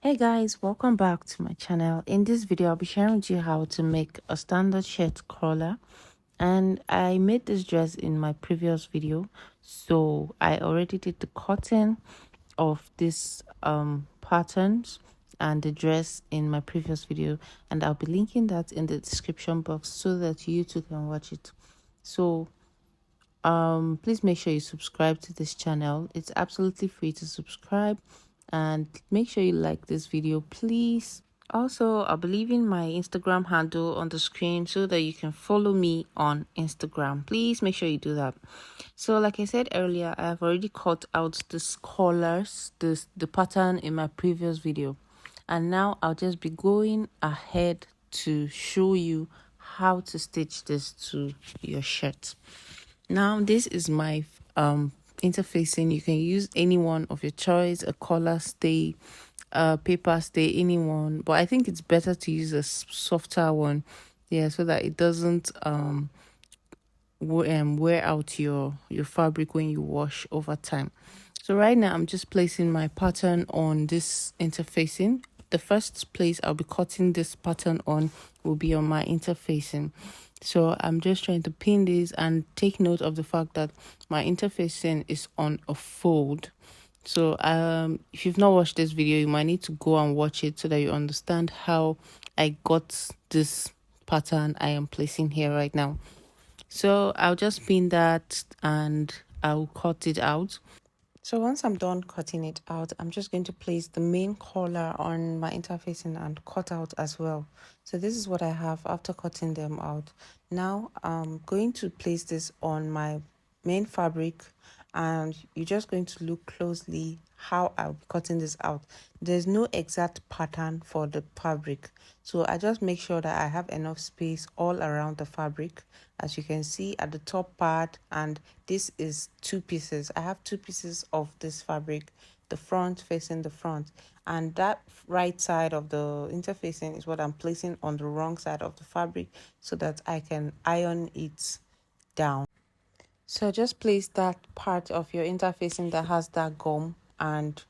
Hey guys, welcome back to my channel. In this video, I'll be sharing with you how to make a standard shirt collar. And I made this dress in my previous video, so I already did the cutting of this patterns and the dress in my previous video, and I'll be linking that in the description box so that you too can watch it. So please make sure you subscribe to this channel. It's absolutely free to subscribe, and make sure you like this video, please. Also, I'll be leaving my Instagram handle on the screen so that you can follow me on Instagram. Please make sure you do that. So like I said earlier, I have already cut out this collars, the pattern in my previous video, and now I'll just be going ahead to show you how to stitch this to your shirt. Now this is my interfacing. You can use any one of your choice, a collar stay, paper stay, anyone, but I think it's better to use a softer one, yeah, so that it doesn't wear out your fabric when you wash over time. So right now I'm just placing my pattern on this interfacing. The first place I'll be cutting this pattern on will be on my interfacing. So I'm just trying to pin this, and take note of the fact that my interfacing is on a fold. So if you've not watched this video, you might need to go and watch it so that you understand how I got this pattern I am placing here right now. So I'll just pin that and I'll cut it out. So once I'm done cutting it out, I'm just going to place the main collar on my interfacing and cut out as well. So this is what I have after cutting them out. Now I'm going to place this on my main fabric, and you're just going to look closely how I'll be cutting this out. There's no exact pattern for the fabric, so I just make sure that I have enough space all around the fabric, as you can see at the top part. And this is two pieces. I have two pieces of this fabric, the front facing the front, and that right side of the interfacing is what I'm placing on the wrong side of the fabric so that I can iron it down. So just place that part of your interfacing that has that gum and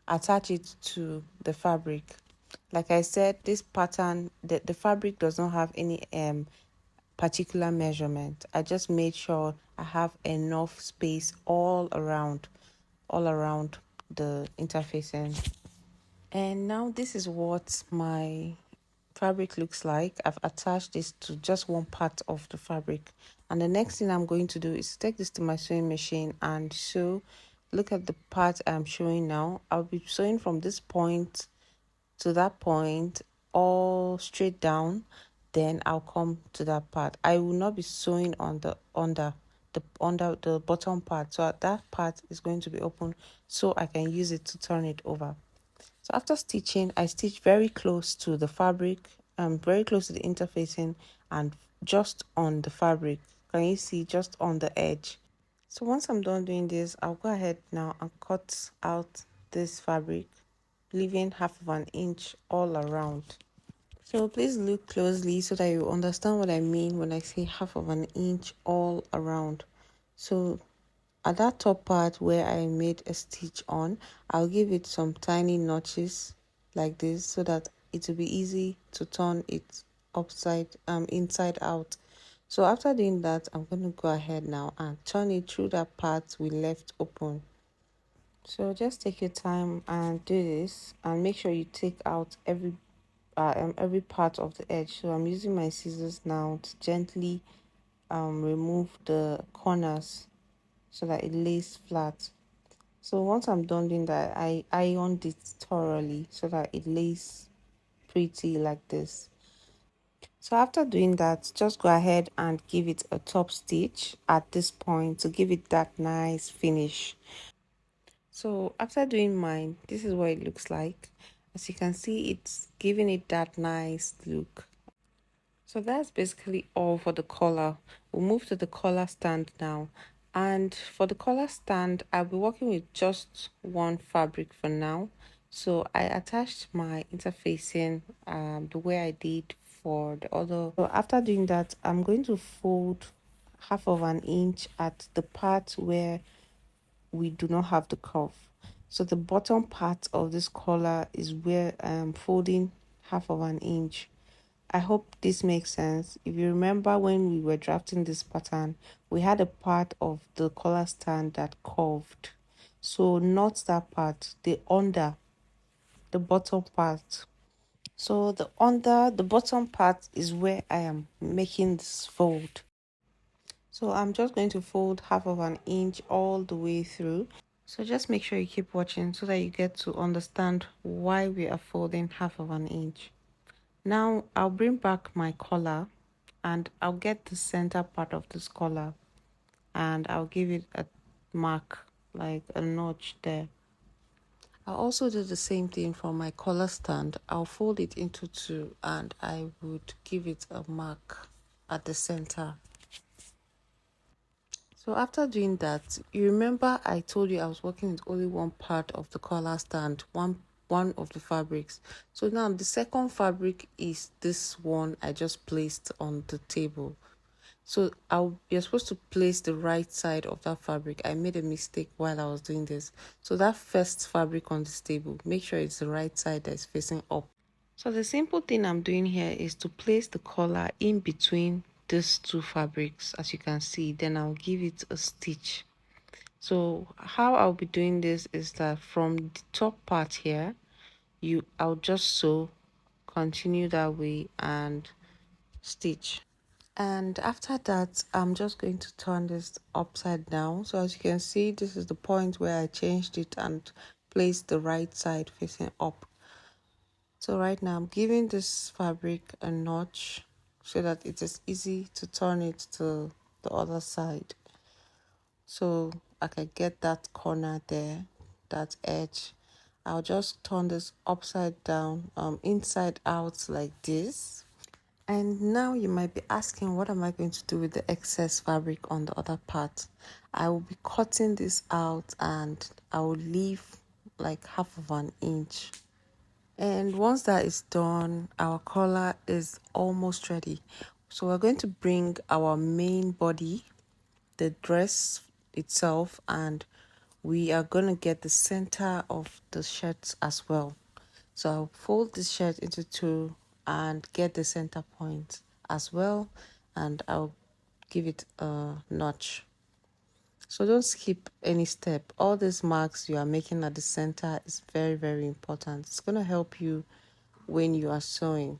attach it to the fabric. Like I said, this pattern, the fabric does not have any particular measurement. I just made sure I have enough space all around the interfacing. And now this is what my fabric looks like. I've attached this to just one part of the fabric, and the next thing I'm going to do is take this to my sewing machine and sew. Look at the part I'm showing now. I'll be sewing from this point to that point, all straight down. Then I'll come to that part. I will not be sewing on the under the bottom part, so that part is going to be open so I can use it to turn it over. So after stitching, I stitch very close to the fabric, very close to the interfacing, and just on the fabric. Can you see, just on the edge? So once I'm done doing this, I'll go ahead now and cut out this fabric, leaving half of an inch all around. So please look closely so that you understand what I mean when I say half of an inch all around. So at that top part where I made a stitch on, I'll give it some tiny notches like this so that it will be easy to turn it inside out. So after doing that, I'm going to go ahead now and turn it through that part we left open. So just take your time and do this, and make sure you take out every part of the edge. So I'm using my scissors now to gently remove the corners so that it lays flat. So once I'm done doing that, I ironed it thoroughly so that it lays pretty like this. So after doing that, just go ahead and give it a top stitch at this point to give it that nice finish. So after doing mine, this is what it looks like. As you can see, it's giving it that nice look. So that's basically all for the collar. We'll move to the collar stand now. And for the collar stand, I'll be working with just one fabric for now. So I attached my interfacing the way I did for the other. So after doing that, I'm going to fold half of an inch at the part where we do not have the curve. So the bottom part of this collar is where I'm folding half of an inch. I hope this makes sense. If you remember when we were drafting this pattern, we had a part of the collar stand that curved. So not that part, the under, the bottom part. So the under, the bottom part is where I am making this fold. So I'm just going to fold half of an inch all the way through. So just make sure you keep watching so that you get to understand why we are folding half of an inch. Now I'll bring back my collar and I'll get the center part of this collar and I'll give it a mark, like a notch there. I'll also do the same thing for my collar stand. I'll fold it into two and I would give it a mark at the center. So after doing that, you remember I told you I was working with only one part of the collar stand, one of the fabrics. So now the second fabric is this one I just placed on the table. So you're supposed to place the right side of that fabric. I made a mistake while I was doing this. So that first fabric on this table, make sure it's the right side that is facing up. So the simple thing I'm doing here is to place the collar in between these two fabrics, as you can see. Then I'll give it a stitch. So how I'll be doing this is that from the top part here, I'll just sew, continue that way and stitch. And after that, I'm just going to turn this upside down. So as you can see, this is the point where I changed it and placed the right side facing up. So right now I'm giving this fabric a notch so that it is easy to turn it to the other side. So I can get that corner there, that edge. I'll just turn this upside down, inside out like this. And now you might be asking, what am I going to do with the excess fabric on the other part? I will be cutting this out and I will leave like half of an inch. And once that is done, our collar is almost ready. So we're going to bring our main body, the dress itself, and we are going to get the center of the shirt as well. So I'll fold this shirt into two and get the center point as well, and I'll give it a notch. So don't skip any step. All these marks you are making at the center is very, very important. It's going to help you when you are sewing.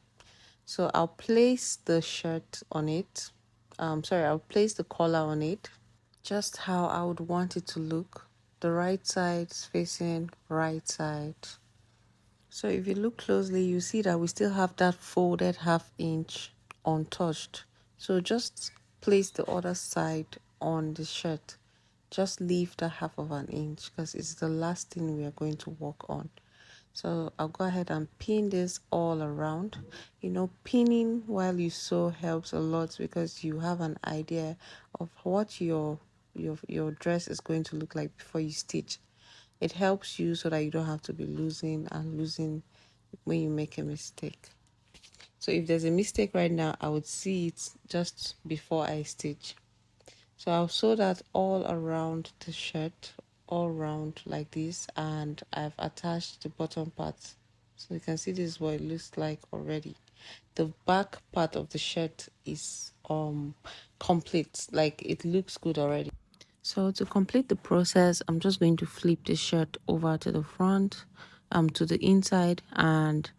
So I'll place the shirt on it. I'll place the collar on it, just how I would want it to look. The right side is facing right side. So if you look closely, you see that we still have that folded half inch untouched. So just place the other side on the shirt. Just leave that half of an inch because it's the last thing we are going to work on. So I'll go ahead and pin this all around. You know, pinning while you sew helps a lot because you have an idea of what your dress is going to look like before you stitch. It helps you so that you don't have to be losing when you make a mistake. So if there's a mistake right now, I would see it just before I stitch. So I'll sew that all around the shirt, all around like this, and I've attached the bottom part. So you can see this is what it looks like already. The back part of the shirt is complete, like it looks good already. So to complete the process, I'm just going to flip the shirt over to the front, to the inside, and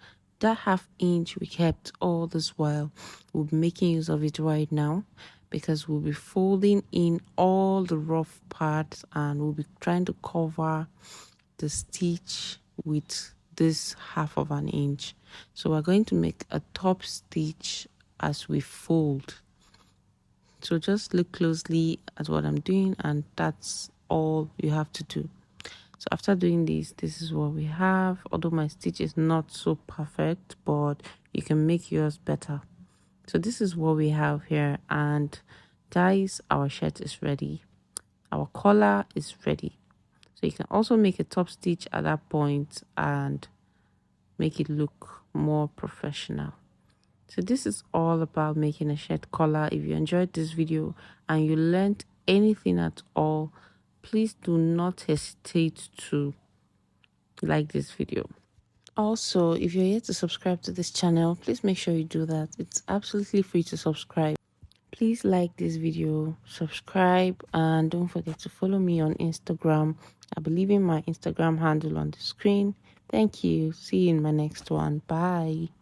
that half inch we kept all this while, we'll be making use of it right now because we'll be folding in all the rough parts and we'll be trying to cover the stitch with this half of an inch. So we're going to make a top stitch as we fold. So just look closely at what I'm doing and that's all you have to do. So after doing this is what we have. Although my stitch is not so perfect, but you can make yours better. So this is what we have here, and guys, our shirt is ready. Our collar is ready. So you can also make a top stitch at that point and make it look more professional. So this is all about making a shirt collar. If you enjoyed this video and you learned anything at all, please do not hesitate to like this video. Also, if you're yet to subscribe to this channel, please make sure you do that. It's absolutely free to subscribe. Please like this video, subscribe, and don't forget to follow me on Instagram. I'll be leaving my Instagram handle on the screen. Thank you. See you in my next one. Bye.